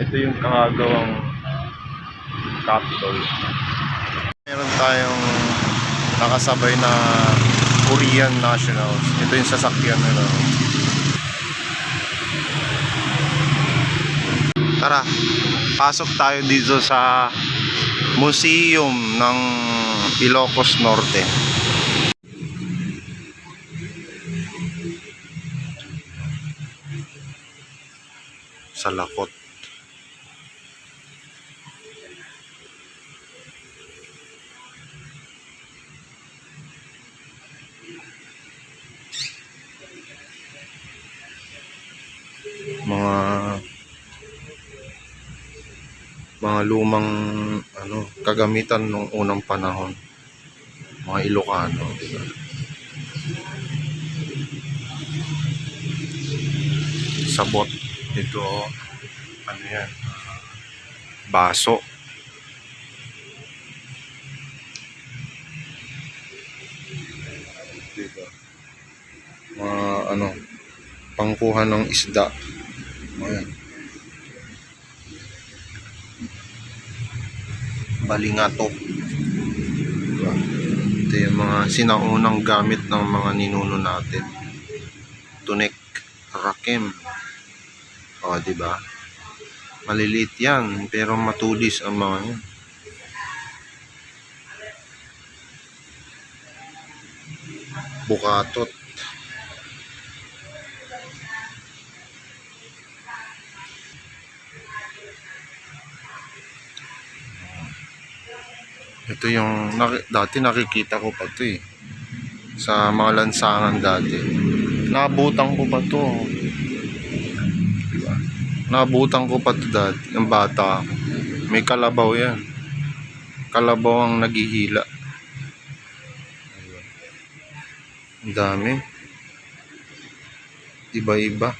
Ito yung kagawang Capitol. Meron tayong nakasabay na Korean nationals. Ito yung sasakyan nila. Tara, pasok tayo dito sa museum ng Ilocos Norte. Sa Lakot. Mga lumang kagamitan nung unang panahon, mga Ilocano, diba? Sabot dito, ano yan, baso, diba? Mga pangkuhan ng isda. Ayan. Balingato. Diba? Ito yung mga sinaunang gamit ng mga ninuno natin. Tunek, rakem. O, diba? Maliliit yan, pero matulis ang mga yan. Bukatot. Ito yung dati nakikita ko pa ito sa mga lansangan dati. Nabutan ko pa to. Diba? Nabutan ko pa to dati. Yung bata. May kalabaw yan. Kalabaw ang naghihila. Ang dami. Iba-iba.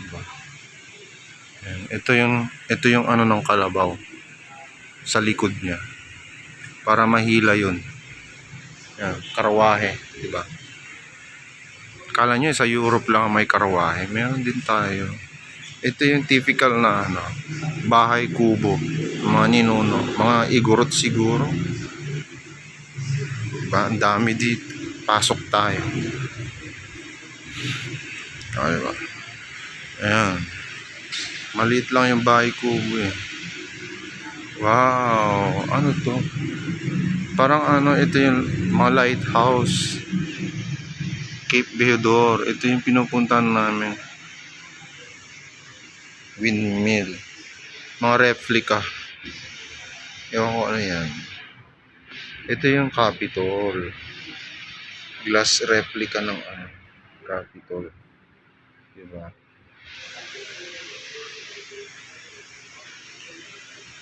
Diba? Ito yung ng kalabaw sa likod niya para mahila yun. Yan, karwahe, diba? Kala nyo sa Europe lang may karwahe, meron din tayo. Ito yung typical na bahay kubo, mga ninuno, mga igorot siguro, diba? Ang dami dito. Pasok tayo. Diba? Ayan, maliit lang yung bahay kubo eh. Wow, ano to? Parang ito yung mga lighthouse. Cape Beodor. Ito yung pinupuntahan namin. Windmill. Mga replica. Ewan ko ano yan. Ito yung Capitol. Glass replica ng Capitol. Diba?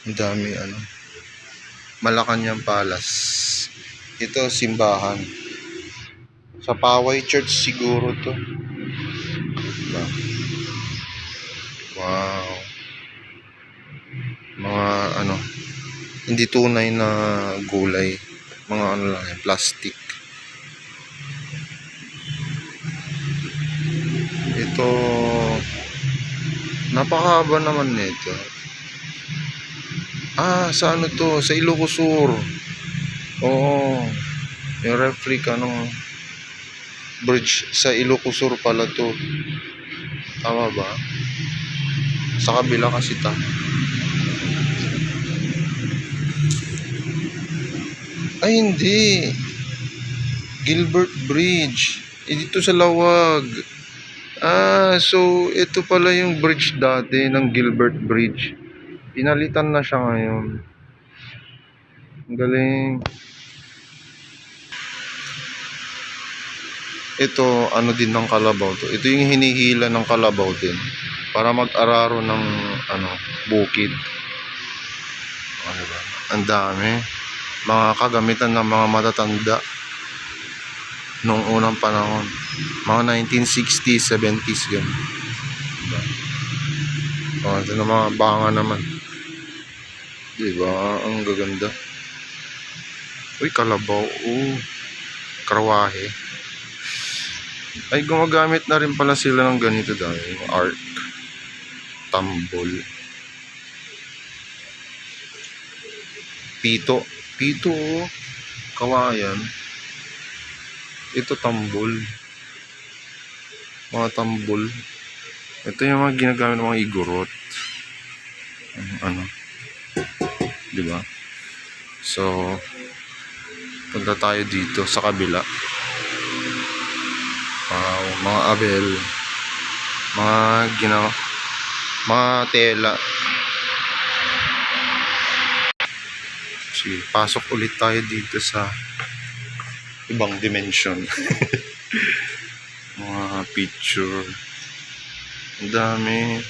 Ang dami Malacanang Palace. Ito simbahan. Sa Paway Church siguro to. Diba? Wow. Mga hindi tunay na gulay. Mga lang plastic. Ito napakahaba naman nito. Sa to? Sa Ilocos Sur. Oo. Yung replica ng bridge sa Ilocos Sur pala to. Tama ba? Sa kabila kasi Ay, hindi. Gilbert Bridge. Dito sa Lawag. So ito pala yung bridge dati ng Gilbert Bridge. Pinalitan na siya ngayon. Ang galing. Ito, din ng kalabaw to. Ito yung hinihila ng kalabaw din. Para mag-araro ng, bukid. Diba? Ang dami. Mga kagamitan ng mga matatanda. Noong unang panahon. Mga 1960s, 70s yan. Diba? Ito na mga banga naman. Diba? Ang gaganda. Uy, kalabaw. Karwahe. Ay, gumagamit na rin pala sila ng ganito dahil arc, tambol, pito. Pito, oh. Kawayan. Ito tambol. Mga tambol. Ito yung mga ginagamit ng mga igorot. Ano? Diba? So, punta tayo dito sa kabila. Mga abel. Mga tela. Sige, pasok ulit tayo dito sa ibang dimension. Mga picture. Ang dami.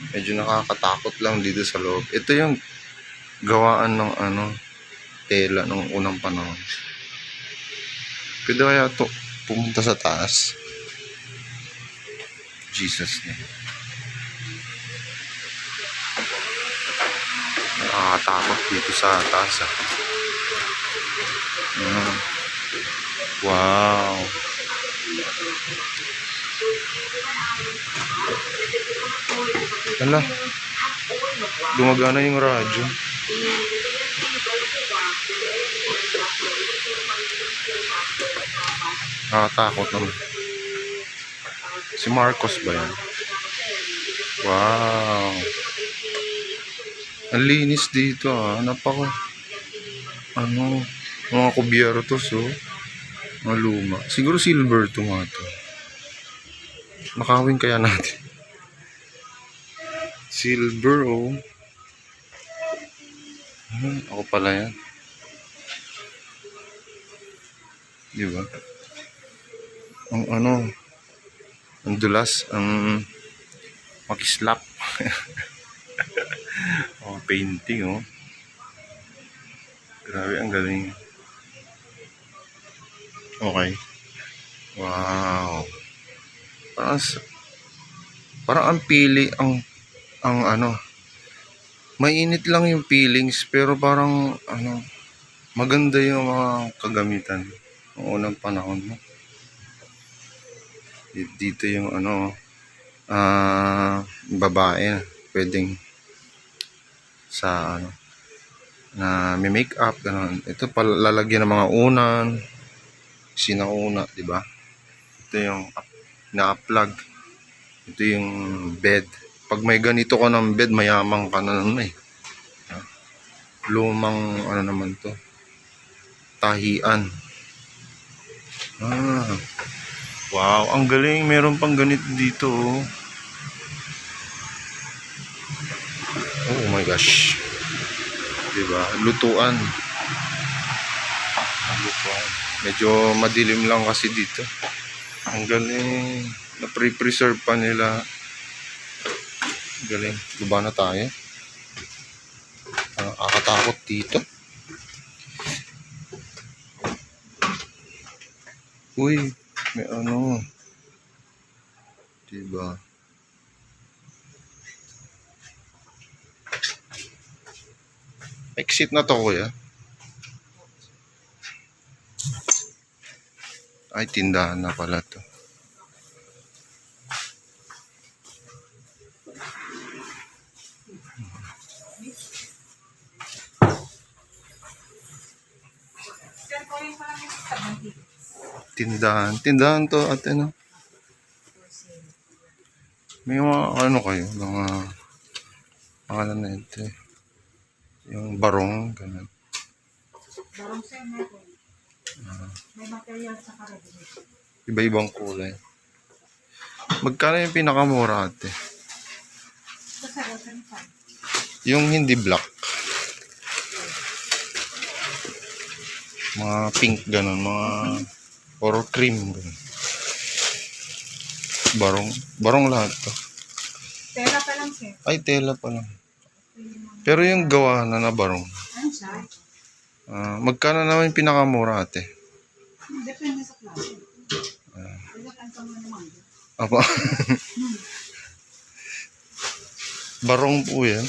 Medyo nakakatakot lang dito sa loob. Ito yung gawaan ng tela ng unang panahon. Pwede kaya to pumunta sa taas? Jesus name. Nakakatakot dito sa taas. Wow. Hala. Gumagana yung radyo. Nakakatakot naman. Si Marcos ba yan? Wow. Ang linis dito napaka mga kubyertos mga luma. Siguro silver to nga to. Makawin kaya natin. Silver ako pala yan. Diba? Ang dulas, ang makislap. Painting grabe, ang galing. Okay. Wow. Parang ang pili mainit lang yung feelings, pero parang maganda yung mga kagamitan ng unang panahon dito yung babae pwedeng sa na may make up ganun. Ito palalagyan ng mga unan, sinauna, di ba? Ito yung na-plug. Ito yung bed. Pag may ganito ka ng bed, mayamang ka na naman lumang naman to, tahian. Wow, ang galing. Meron pang ganito dito oh my gosh, diba? Lutuan. Medyo madilim lang kasi dito. Ang galing. Na-preserve pa nila. Galing. Diba na tayo? Nakakatakot dito. Uy, may diba? Exit na to, kuya. Ay, tindahan na pala to. Tindahan to at may mga kayo, mga pangalan na ito yung barong, ganun. Barong siya may material sa karabinit. Iba-ibang kulay. Magkano yung pinakamura ate? Yung hindi black. Mga pink ganun, mga or cream ganun. Barong lahat to. Tela pa lang siya. Ay, tela pa lang. Pero yung gawa na barong. Ano siya? Magkano naman yung pinakamura ate? Depende sa klase. Apa? Barong po yan.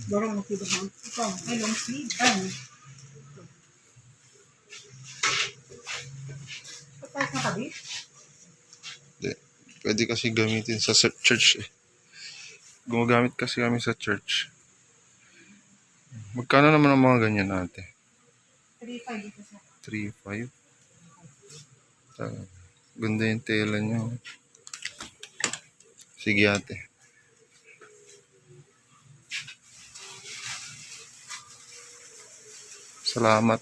Barong ang pinahang. Ito, ay long sleeve. Kahit nakabi? Hindi. Pwede kasi gamitin sa church eh. Gumagamit kasi kami sa church. Magkano naman ang mga ganyan ate? 3.5 dito sir. 3.5. Ganda yung tela niyo. Sige ate. Salamat.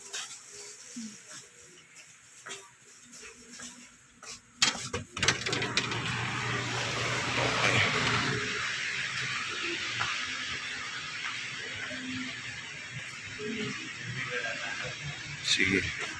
Sige.